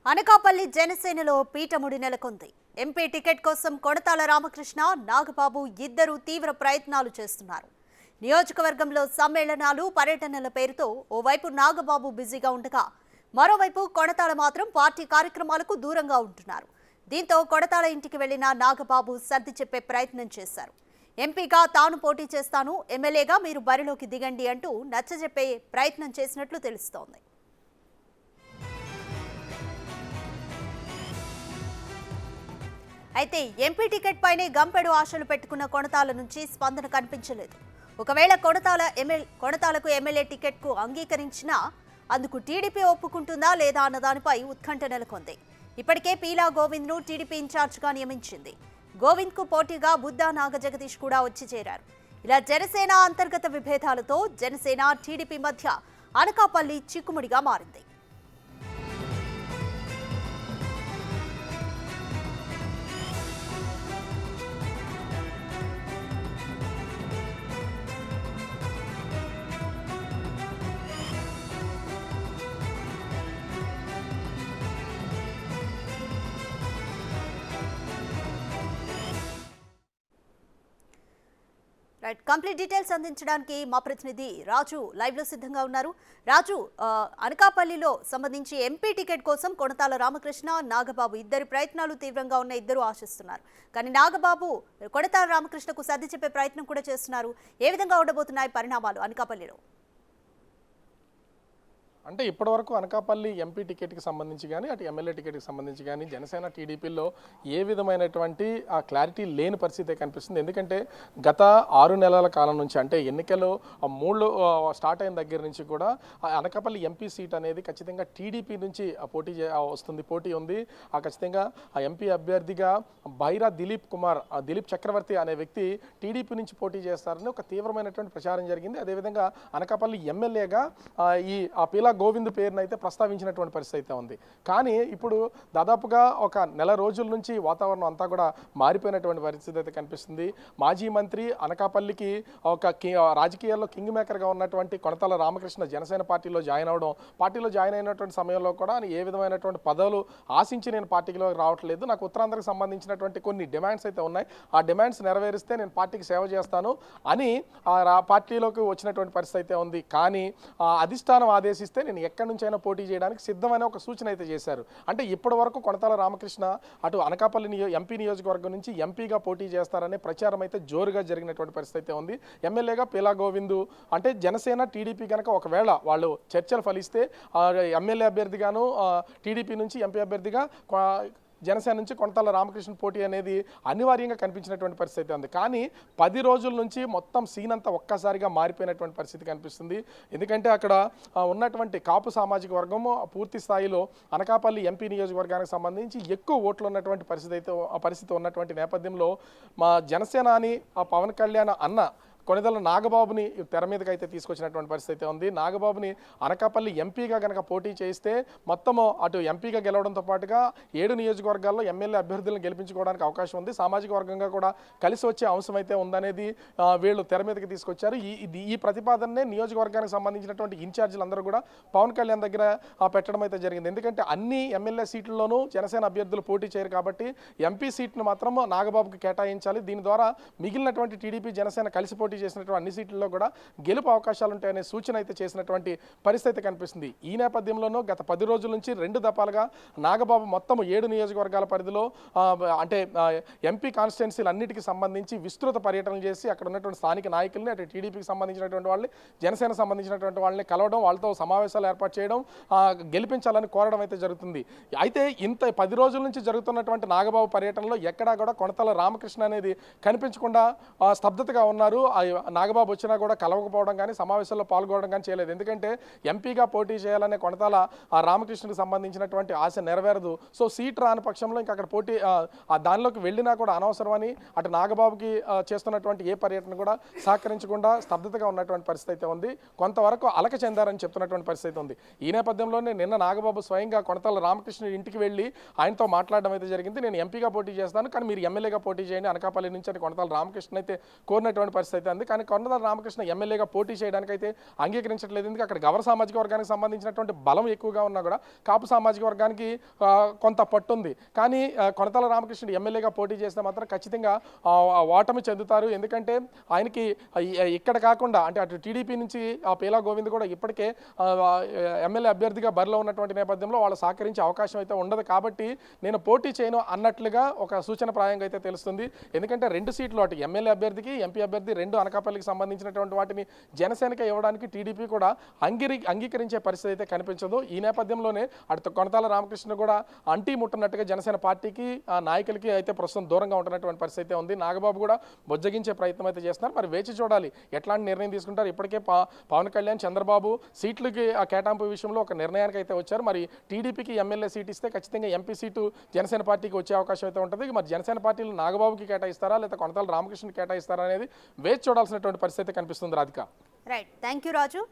అనకాపల్లి జనసేనలో పీఠముడి నెలకొంది. MP ticket కోసం కొడతాల రామకృష్ణ, నాగబాబు ఇద్దరు తీవ్ర ప్రయత్నాలు చేస్తున్నారు. నియోజకవర్గంలో సమ్మేళనాలు, పర్యటనల పేరుతో ఓవైపు నాగబాబు బిజీగా ఉండగా మరోవైపు కొడతాల మాత్రం పార్టీ కార్యక్రమాలకు దూరంగా ఉంటున్నారు. దీంతో కొడతాల ఇంటికి వెళ్లిన నాగబాబు సర్ది చెప్పే ప్రయత్నం చేశారు. ఎంపీగా తాను పోటీ చేస్తాను, ఎమ్మెల్యేగా మీరు బరిలోకి దిగండి అంటూ నచ్చజెప్పే ప్రయత్నం చేసినట్లు తెలుస్తోంది. అయితే ఎంపీ టికెట్ పైనే గంపెడు ఆశలు పెట్టుకున్న కొడతాల నుంచి స్పందన కనిపించలేదు. ఒకవేళ కొడతాలకు ఎమ్మెల్యే టికెట్కు అంగీకరించినా అందుకు టీడీపీ ఒప్పుకుంటుందా లేదా అన్న దానిపై ఉత్కంఠ నెలకొంది. ఇప్పటికే పీలా గోవింద్ను టీడీపీ ఇన్ఛార్జ్గా నియమించింది. గోవింద్కు పోటీగా బుద్దా నాగజగదీష్ కూడా వచ్చి చేరారు. ఇలా జనసేన అంతర్గత విభేదాలతో జనసేన టీడీపీ మధ్య అనకాపల్లి చిక్కుముడిగా మారింది. రైట్, కంప్లీట్ డీటెయిల్స్ అందించడానికి మా ప్రతినిధి రాజు లైవ్ లో సిద్ధంగా ఉన్నారు. రాజు, అనకాపల్లిలో సంబంధించి ఎంపీ టికెట్ కోసం కొడతాల రామకృష్ణ, నాగబాబు ఇద్దరి ప్రయత్నాలు తీవ్రంగా ఉన్న ఇద్దరు ఆశిస్తున్నారు. కానీ నాగబాబు కొడతాల రామకృష్ణకు సర్ది చెప్పే ప్రయత్నం కూడా చేస్తున్నారు. ఏ విధంగా ఉండబోతున్నాయి పరిణామాలు అనకాపల్లిలో? అంటే ఇప్పటివరకు అనకాపల్లి ఎంపీ టికెట్కి సంబంధించి కానీ అటు ఎమ్మెల్యే టికెట్కి సంబంధించి కానీ జనసేన టీడీపీలో ఏ విధమైనటువంటి ఆ క్లారిటీ లేని పరిస్థితి కనిపిస్తుంది. ఎందుకంటే గత 6 నెలల కాలం నుంచి, అంటే ఎన్నికలు 3 స్టార్ట్ అయిన దగ్గర నుంచి కూడా అనకాపల్లి ఎంపీ సీట్ అనేది ఖచ్చితంగా టీడీపీ నుంచి పోటీ ఉంది. ఖచ్చితంగా ఆ ఎంపీ అభ్యర్థిగా బైరా దిలీప్ చక్రవర్తి అనే వ్యక్తి టీడీపీ నుంచి పోటీ చేస్తారని ఒక తీవ్రమైనటువంటి ప్రచారం జరిగింది. అదేవిధంగా అనకాపల్లి ఎమ్మెల్యేగా పీలా గోవింద్ పేరును అయితే ప్రస్తావించినటువంటి పరిస్థితి అయితే ఉంది. కానీ ఇప్పుడు దాదాపుగా ఒక నెల రోజుల నుంచి వాతావరణం అంతా కూడా మారిపోయినటువంటి పరిస్థితి అయితే కనిపిస్తుంది. మాజీ మంత్రి అనకాపల్లికి ఒక రాజకీయాల్లో కింగ్ మేకర్గా ఉన్నటువంటి కొడతాల రామకృష్ణ జనసేన పార్టీలో జాయిన్ అయినటువంటి సమయంలో కూడా ఏ విధమైనటువంటి పదవులు ఆశించి నేను పార్టీలో రావట్లేదు, నాకు ఉత్తరాంధ్రకు సంబంధించినటువంటి కొన్ని డిమాండ్స్ అయితే ఉన్నాయి, ఆ డిమాండ్స్ నెరవేరిస్తే నేను పార్టీకి సేవ చేస్తాను అని పార్టీలోకి వచ్చినటువంటి పరిస్థితి అయితే ఉంది. కానీ అధిష్టానం ఆదేశిస్తే నేను ఎక్కడి నుంచి అయినా పోటీ చేయడానికి సిద్ధమైన ఒక సూచన అయితే చేశారు. అంటే ఇప్పటి వరకు కొడతాల రామకృష్ణ అటు అనకాపల్లి ఎంపీ నియోజకవర్గం నుంచి ఎంపీగా పోటీ చేస్తారనే ప్రచారం అయితే జోరుగా జరిగినటువంటి పరిస్థితి అయితే ఉంది. ఎమ్మెల్యేగా పీలా గోవింద్, అంటే జనసేన టీడీపీ కనుక ఒకవేళ వాళ్ళు చర్చలు ఫలిస్తే ఎమ్మెల్యే అభ్యర్థిగాను టీడీపీ నుంచి ఎంపీ అభ్యర్థిగా జనసేన నుంచి కొడతాల రామకృష్ణ పోటీ అనేది అనివార్యంగా కనిపించినటువంటి పరిస్థితి ఉంది. కానీ 10 రోజుల నుంచి మొత్తం సీన్ అంతా ఒక్కసారిగా మారిపోయినటువంటి పరిస్థితి కనిపిస్తుంది. ఎందుకంటే అక్కడ ఉన్నటువంటి కాపు సామాజిక వర్గం పూర్తి స్థాయిలో అనకాపల్లి ఎంపీ నియోజకవర్గానికి సంబంధించి ఎక్కువ ఓట్లు ఉన్నటువంటి పరిస్థితి ఉన్నటువంటి నేపథ్యంలో మా జనసేన అని పవన్ కళ్యాణ్ అన్న కొనిదల నాగబాబుని తెర మీదకి అయితే తీసుకొచ్చినటువంటి పరిస్థితి ఉంది. నాగబాబుని అనకాపల్లి ఎంపీగా కనుక పోటీ చేస్తే మొత్తము అటు ఎంపీగా గెలవడంతో పాటుగా 7 నియోజకవర్గాల్లో ఎమ్మెల్యే అభ్యర్థులను గెలిపించుకోవడానికి అవకాశం ఉంది, సామాజిక వర్గంగా కూడా కలిసి వచ్చే అంశం అయితే ఉందనేది వీళ్ళు తెర మీదకి తీసుకొచ్చారు. ఈ ప్రతిపాదననే నియోజకవర్గానికి సంబంధించినటువంటి ఇన్ఛార్జీలు అందరూ కూడా పవన్ కళ్యాణ్ దగ్గర పెట్టడం అయితే జరిగింది. ఎందుకంటే అన్ని ఎమ్మెల్యే సీట్లలోనూ జనసేన అభ్యర్థులు పోటీ చేయరు కాబట్టి ఎంపీ సీట్ను మాత్రం నాగబాబుకి కేటాయించాలి, దీని ద్వారా మిగిలినటువంటి టీడీపీ జనసేన కలిసి పోటీ చేసినటువంటి అన్ని సీట్లలో కూడా గెలుపు అవకాశాలు ఉంటాయనే సూచన అయితే చేసినటువంటి పరిస్థితి కనిపిస్తుంది. ఈ నేపథ్యంలోనూ గత 10 రోజుల నుంచి 2 దఫాలుగా నాగబాబు మొత్తం 7 నియోజకవర్గాల పరిధిలో అంటే ఎంపీ కాన్స్టిట్యున్సీలు అన్నిటికీ సంబంధించి విస్తృత పర్యటనలు చేసి అక్కడ ఉన్నటువంటి స్థానిక నాయకుల్ని, అటు టీడీపీకి సంబంధించినటువంటి వాళ్ళని, జనసేన సంబంధించినటువంటి వాళ్ళని కలవడం, వాళ్ళతో సమావేశాలు ఏర్పాటు చేయడం, గెలిపించాలని కోరడం అయితే జరుగుతుంది. అయితే ఇంత 10 రోజుల నుంచి జరుగుతున్నటువంటి నాగబాబు పర్యటనలో ఎక్కడా కూడా కొడతాల రామకృష్ణ అనేది కనిపించకుండా స్తబ్దతగా ఉన్నారు. నాగబాబు వచ్చినా కూడా కలవకపోవడం కానీ సమావేశాల్లో పాల్గొనడం కానీ చేయలేదు. ఎందుకంటే ఎంపీగా పోటీ చేయాలనే కొడతాల రామకృష్ణకి సంబంధించినటువంటి ఆశ నెరవేరదు. సో సీట్ రాని పక్షంలో ఇంకా అక్కడ పోటీ దానిలోకి వెళ్ళినా కూడా అనవసరమని అటు నాగబాబుకి చేస్తున్నటువంటి ఏ పర్యటన కూడా సహకరించకుండా స్తబ్దతగా ఉన్నటువంటి పరిస్థితి అయితే ఉంది. కొంతవరకు అలక చెందారని చెప్తున్నటువంటి పరిస్థితి ఉంది. ఈ నేపథ్యంలోనే నిన్న నాగబాబు స్వయంగా కొడతాల రామకృష్ణ ఇంటికి వెళ్ళి ఆయనతో మాట్లాడడం అయితే జరిగింది. నేను ఎంపీగా పోటీ చేస్తాను, కానీ మీరు ఎమ్మెల్యేగా పోటీ చేయండి అనకాపల్లి నుంచి అని కొడతాల రామకృష్ణ అయితే కోరినటువంటి పరిస్థితి ఉంది. కానీ కొనతాల రామకృష్ణ ఎమ్మెల్యేగా పోటీ చేయడానికి అయితే అంగీకరించట్లేదు. ఎందుకంటే అక్కడ గౌర సామాజిక వర్గానికి సంబంధించినటువంటి బలం ఎక్కువగా ఉన్నా కూడా కాపు సామాజిక వర్గానికి కొంత పట్టు ఉంది. కానీ కొనతాల రామకృష్ణ ఎమ్మెల్యేగా పోటీ చేస్తే మాత్రం ఖచ్చితంగా ఓటమి చెందుతారు. ఎందుకంటే ఆయనకి ఇక్కడ కాకుండా అంటే అటు టీడీపీ నుంచి పీలా గోవింద్ కూడా ఇప్పటికే ఎమ్మెల్యే అభ్యర్థిగా బరిలో ఉన్నటువంటి నేపథ్యంలో వాళ్ళు సహకరించే అవకాశం అయితే ఉండదు. కాబట్టి నేను పోటీ చేయను అన్నట్లుగా ఒక సూచన ప్రాయంగా అయితే తెలుస్తుంది. ఎందుకంటే 2 సీట్లు అటు ఎమ్మెల్యే అభ్యర్థికి ఎంపీ అభ్యర్థి 2 అనకాపల్లికి సంబంధించినటువంటి వాటిని జనసేనకి ఇవ్వడానికి టీడీపీ కూడా అంగీకరించే పరిస్థితి అయితే కనిపించదు. ఈ నేపథ్యంలోనే అటు కొనతాల రామకృష్ణ కూడా అంటీ ముట్టనట్టుగా జనసేన పార్టీకి నాయకులకి అయితే ప్రస్తుతం దూరంగా ఉంటున్నటువంటి పరిస్థితి అయితే ఉంది. నాగబాబు కూడా బొజ్జగించే ప్రయత్నం అయితే చేస్తున్నారు. మరి వేచి చూడాలి ఎట్లాంటి నిర్ణయం తీసుకుంటారు. ఇప్పటికే పవన్ కళ్యాణ్ చంద్రబాబు సీట్లకి ఆ కేటాయింపు విషయంలో ఒక నిర్ణయానికి అయితే వచ్చారు. మరి టీడీపీకి ఎమ్మెల్యే సీట్ ఇస్తే ఖచ్చితంగా ఎంపీ సీటు జనసేన పార్టీకి వచ్చే అవకాశం అయితే ఉంటుంది. మరి జనసేన పార్టీలు నాగబాబుకి కేటాయిస్తారా లేదా కొనతాల రామకృష్ణకి కేటాయిస్తారా అనేది వేచి చూడాల్సినటువంటి పరిస్థితి కనిపిస్తుంది. Radhika. Right, thank you Raju.